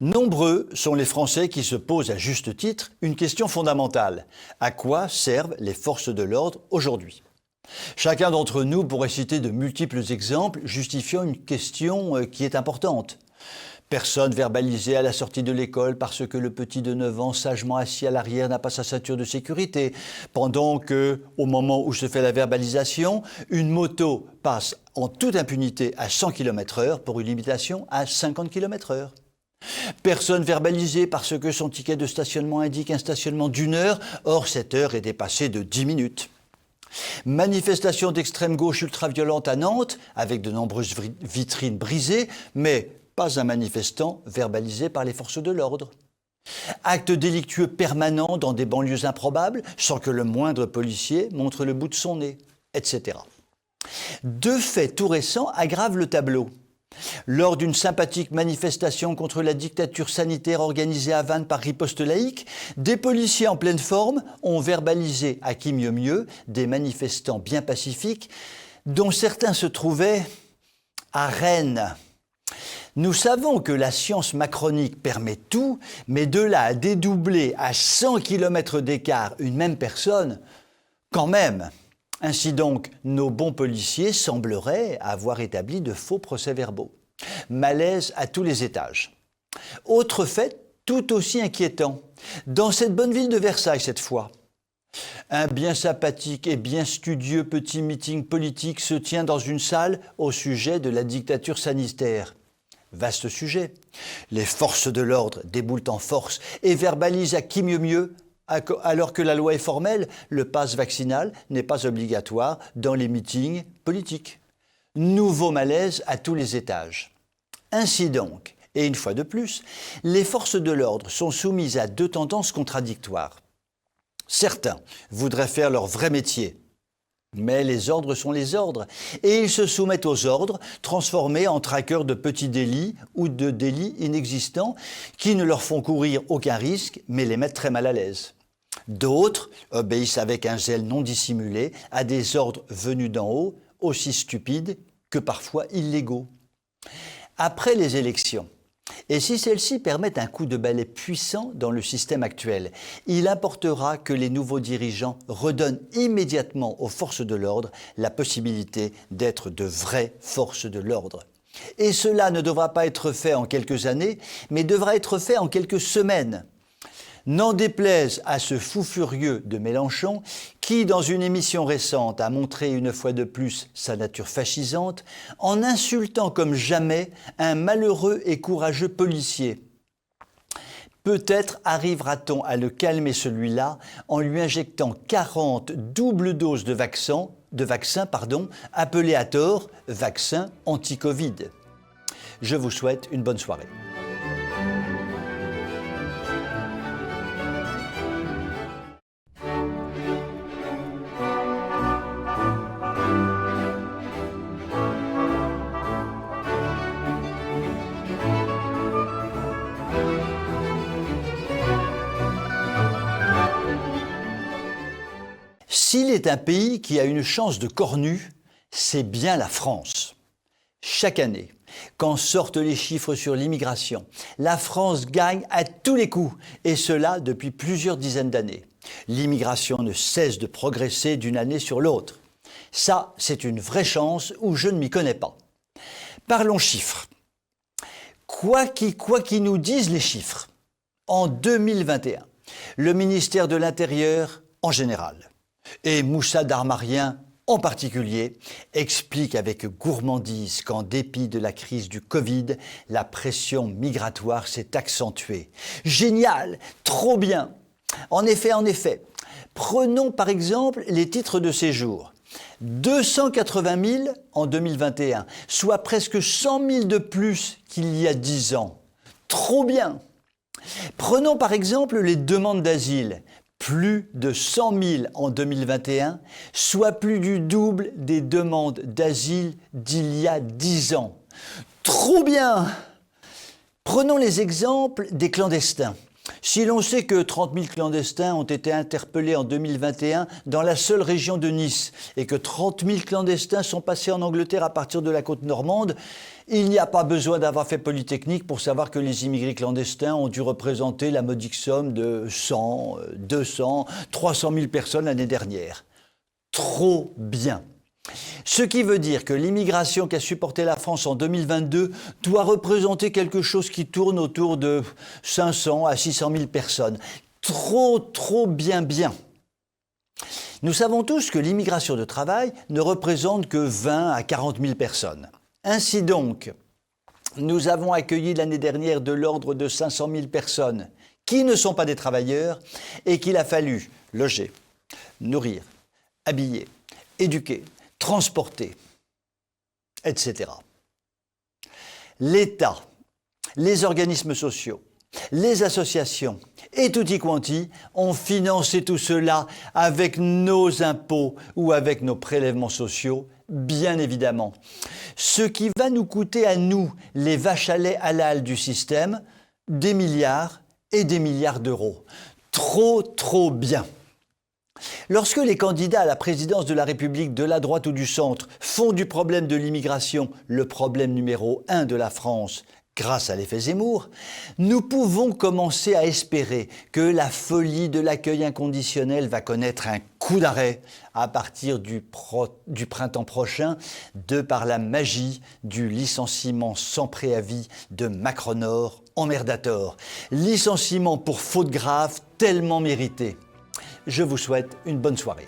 Nombreux sont les Français qui se posent à juste titre une question fondamentale. À quoi servent les forces de l'ordre aujourd'hui ? Chacun d'entre nous pourrait citer de multiples exemples justifiant une question qui est importante. Personne verbalisé à la sortie de l'école parce que le petit de 9 ans sagement assis à l'arrière n'a pas sa ceinture de sécurité, pendant que, au moment où se fait la verbalisation, une moto passe en toute impunité à 100 km/h pour une limitation à 50 km/h. Personne verbalisé parce que son ticket de stationnement indique un stationnement d'1 heure, or cette heure est dépassée de 10 minutes. Manifestation d'extrême gauche ultra-violente à Nantes, avec de nombreuses vitrines brisées, mais pas un manifestant verbalisé par les forces de l'ordre. Actes délictueux permanents dans des banlieues improbables, sans que le moindre policier montre le bout de son nez, etc. Deux faits tout récents aggravent le tableau. Lors d'une sympathique manifestation contre la dictature sanitaire organisée à Vannes par Riposte Laïque, des policiers en pleine forme ont verbalisé à qui mieux mieux des manifestants bien pacifiques, dont certains se trouvaient à Rennes. Nous savons que la science macronique permet tout, mais de là à dédoubler à 100 km d'écart une même personne, quand même. Ainsi donc, nos bons policiers sembleraient avoir établi de faux procès-verbaux. Malaise à tous les étages. Autre fait tout aussi inquiétant, dans cette bonne ville de Versailles cette fois. Un bien sympathique et bien studieux petit meeting politique se tient dans une salle au sujet de la dictature sanitaire. Vaste sujet. Les forces de l'ordre déboulent en force et verbalisent à qui mieux mieux, alors que la loi est formelle, le pass vaccinal n'est pas obligatoire dans les meetings politiques. Nouveau malaise à tous les étages. Ainsi donc, et une fois de plus, les forces de l'ordre sont soumises à deux tendances contradictoires. Certains voudraient faire leur vrai métier, mais les ordres sont les ordres, et ils se soumettent aux ordres, transformés en traqueurs de petits délits ou de délits inexistants, qui ne leur font courir aucun risque, mais les mettent très mal à l'aise. D'autres obéissent avec un zèle non dissimulé à des ordres venus d'en haut, aussi stupides que parfois illégaux. Après les élections, et si celles-ci permettent un coup de balai puissant dans le système actuel, il importera que les nouveaux dirigeants redonnent immédiatement aux forces de l'ordre la possibilité d'être de vraies forces de l'ordre. Et cela ne devra pas être fait en quelques années, mais devra être fait en quelques semaines. N'en déplaise à ce fou furieux de Mélenchon qui, dans une émission récente, a montré une fois de plus sa nature fascisante en insultant comme jamais un malheureux et courageux policier. Peut-être arrivera-t-on à le calmer celui-là en lui injectant 40 doubles doses de vaccin, appelé à tort vaccin anti-Covid. Je vous souhaite une bonne soirée. S'il est un pays qui a une chance de cornu, c'est bien la France. Chaque année, quand sortent les chiffres sur l'immigration, la France gagne à tous les coups, et cela depuis plusieurs dizaines d'années. L'immigration ne cesse de progresser d'une année sur l'autre. Ça, c'est une vraie chance où je ne m'y connais pas. Parlons chiffres. Quoi qu'ils nous disent les chiffres, en 2021, le ministère de l'Intérieur en général, et Moussa Darmarien en particulier, explique avec gourmandise qu'en dépit de la crise du Covid, la pression migratoire s'est accentuée. Génial, trop bien. En effet, prenons par exemple les titres de séjour. 280 000 en 2021, soit presque 100 000 de plus qu'il y a 10 ans. Trop bien. Prenons par exemple les demandes d'asile. Plus de 100 000 en 2021, soit plus du double des demandes d'asile d'il y a 10 ans. Trop bien! Prenons les exemples des clandestins. Si l'on sait que 30 000 clandestins ont été interpellés en 2021 dans la seule région de Nice et que 30 000 clandestins sont passés en Angleterre à partir de la côte normande, il n'y a pas besoin d'avoir fait Polytechnique pour savoir que les immigrés clandestins ont dû représenter la modique somme de 100, 200, 300 000 personnes l'année dernière. Trop bien. Ce qui veut dire que l'immigration qu'a supporté la France en 2022 doit représenter quelque chose qui tourne autour de 500 à 600 000 personnes. Trop bien. Nous savons tous que l'immigration de travail ne représente que 20 à 40 000 personnes. Ainsi donc, nous avons accueilli l'année dernière de l'ordre de 500 000 personnes qui ne sont pas des travailleurs et qu'il a fallu loger, nourrir, habiller, éduquer, transporter, etc. L'État, les organismes sociaux, les associations et tutti quanti ont financé tout cela avec nos impôts ou avec nos prélèvements sociaux, bien évidemment. Ce qui va nous coûter à nous, les vaches à lait halal du système, des milliards et des milliards d'euros. Trop bien. Lorsque les candidats à la présidence de la République de la droite ou du centre font du problème de l'immigration le problème numéro 1 de la France, grâce à l'effet Zemmour, nous pouvons commencer à espérer que la folie de l'accueil inconditionnel va connaître un coup d'arrêt à partir du printemps prochain, de par la magie du licenciement sans préavis de Macronor emmerdator. Licenciement pour faute grave tellement mérité. Je vous souhaite une bonne soirée.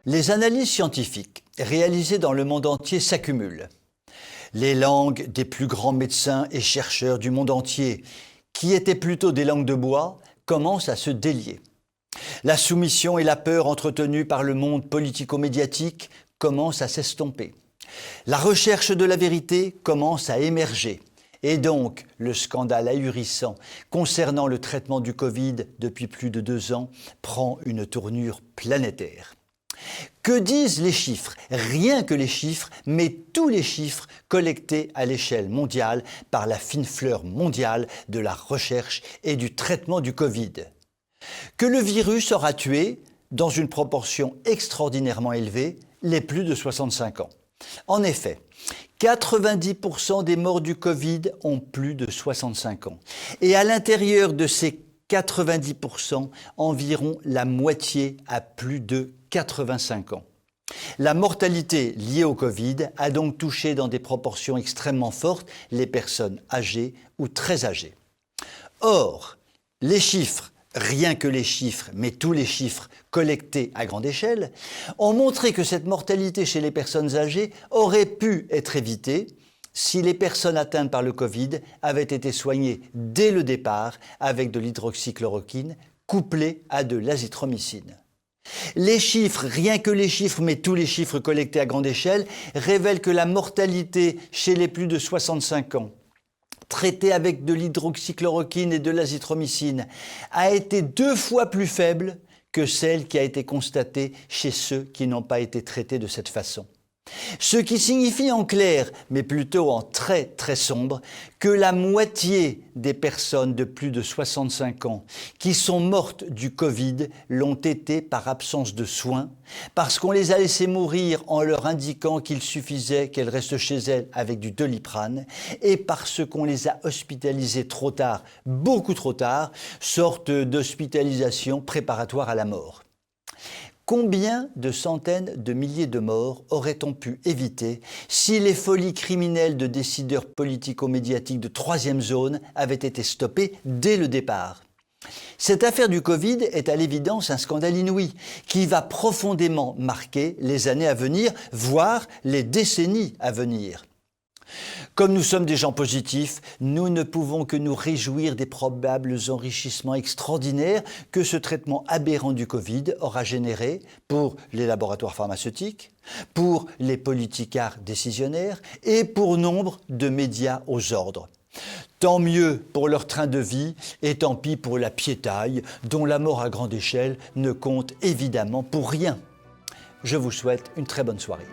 Les analyses scientifiques réalisées dans le monde entier s'accumulent. Les langues des plus grands médecins et chercheurs du monde entier, qui étaient plutôt des langues de bois, commencent à se délier. La soumission et la peur entretenues par le monde politico-médiatique commencent à s'estomper. La recherche de la vérité commence à émerger. Et donc, le scandale ahurissant concernant le traitement du Covid depuis plus de 2 ans prend une tournure planétaire. Que disent les chiffres? Rien que les chiffres, mais tous les chiffres collectés à l'échelle mondiale par la fine fleur mondiale de la recherche et du traitement du Covid. Que le virus aura tué, dans une proportion extraordinairement élevée, les plus de 65 ans. En effet, 90% des morts du Covid ont plus de 65 ans. Et à l'intérieur de ces 90%, environ la moitié a plus de 85 ans. La mortalité liée au Covid a donc touché dans des proportions extrêmement fortes les personnes âgées ou très âgées. Or, les chiffres, rien que les chiffres, mais tous les chiffres collectés à grande échelle, ont montré que cette mortalité chez les personnes âgées aurait pu être évitée si les personnes atteintes par le Covid avaient été soignées dès le départ avec de l'hydroxychloroquine couplée à de l'azithromycine. Les chiffres, rien que les chiffres, mais tous les chiffres collectés à grande échelle, révèlent que la mortalité chez les plus de 65 ans, traitée avec de l'hydroxychloroquine et de l'azithromycine, a été 2 fois plus faible que celle qui a été constatée chez ceux qui n'ont pas été traités de cette façon. Ce qui signifie en clair, mais plutôt en très sombre, que la moitié des personnes de plus de 65 ans qui sont mortes du Covid l'ont été par absence de soins, parce qu'on les a laissées mourir en leur indiquant qu'il suffisait qu'elles restent chez elles avec du Doliprane, et parce qu'on les a hospitalisées trop tard, beaucoup trop tard, sorte d'hospitalisation préparatoire à la mort. Combien de centaines de milliers de morts aurait-on pu éviter si les folies criminelles de décideurs politico-médiatiques de 3e zone avaient été stoppées dès le départ? Cette affaire du Covid est à l'évidence un scandale inouï qui va profondément marquer les années à venir, voire les décennies à venir. Comme nous sommes des gens positifs, nous ne pouvons que nous réjouir des probables enrichissements extraordinaires que ce traitement aberrant du Covid aura généré pour les laboratoires pharmaceutiques, pour les politicards décisionnaires et pour nombre de médias aux ordres. Tant mieux pour leur train de vie et tant pis pour la piétaille dont la mort à grande échelle ne compte évidemment pour rien. Je vous souhaite une très bonne soirée.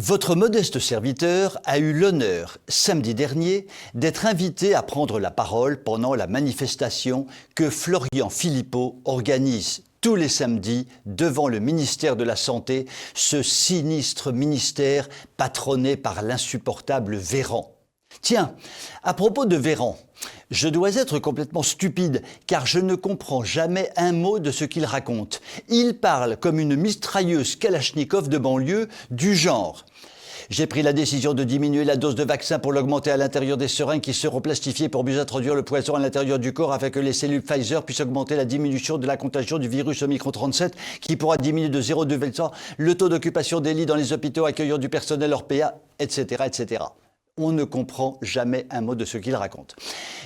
Votre modeste serviteur a eu l'honneur, samedi dernier, d'être invité à prendre la parole pendant la manifestation que Florian Philippot organise tous les samedis devant le ministère de la Santé, ce sinistre ministère patronné par l'insupportable Véran. Tiens, à propos de Véran, je dois être complètement stupide car je ne comprends jamais un mot de ce qu'il raconte. Il parle comme une mitrailleuse Kalachnikov de banlieue du genre. J'ai pris la décision de diminuer la dose de vaccin pour l'augmenter à l'intérieur des seringues qui seront plastifiées pour mieux introduire le poison à l'intérieur du corps afin que les cellules Pfizer puissent augmenter la diminution de la contagion du virus Omicron 37 qui pourra diminuer de 0,2% le taux d'occupation des lits dans les hôpitaux accueillant du personnel hors PA, etc., etc. On ne comprend jamais un mot de ce qu'il raconte.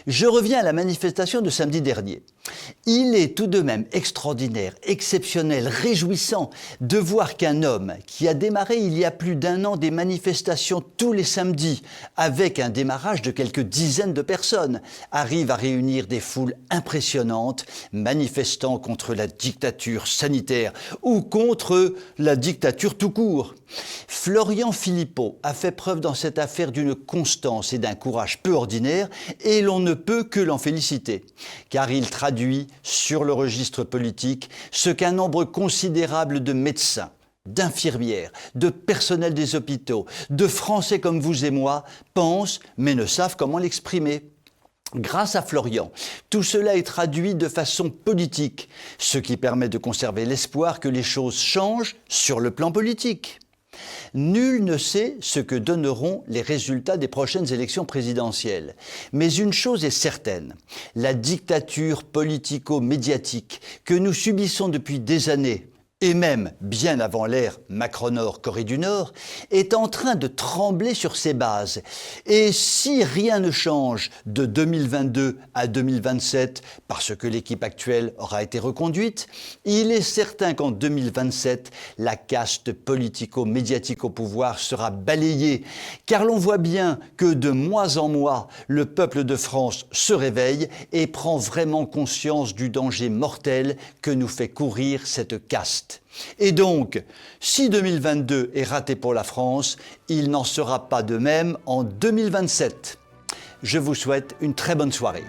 Je reviens à la manifestation de samedi dernier. Il est tout de même extraordinaire, exceptionnel, réjouissant de voir qu'un homme qui a démarré il y a plus d'1 an des manifestations tous les samedis avec un démarrage de quelques dizaines de personnes arrive à réunir des foules impressionnantes manifestant contre la dictature sanitaire ou contre la dictature tout court. Florian Philippot a fait preuve dans cette affaire d'une constance et d'un courage peu ordinaire et l'on ne peut que l'en féliciter, car il traduit sur le registre politique ce qu'un nombre considérable de médecins, d'infirmières, de personnel des hôpitaux, de Français comme vous et moi pensent mais ne savent comment l'exprimer. Grâce à Florian, tout cela est traduit de façon politique, ce qui permet de conserver l'espoir que les choses changent sur le plan politique. Nul ne sait ce que donneront les résultats des prochaines élections présidentielles. Mais une chose est certaine, la dictature politico-médiatique que nous subissons depuis des années, et même bien avant l'ère Macron-Nord-Corée du Nord, est en train de trembler sur ses bases. Et si rien ne change de 2022 à 2027, parce que l'équipe actuelle aura été reconduite, il est certain qu'en 2027, la caste politico-médiatique au pouvoir sera balayée, car l'on voit bien que de mois en mois, le peuple de France se réveille et prend vraiment conscience du danger mortel que nous fait courir cette caste. Et donc, si 2022 est raté pour la France, il n'en sera pas de même en 2027. Je vous souhaite une très bonne soirée.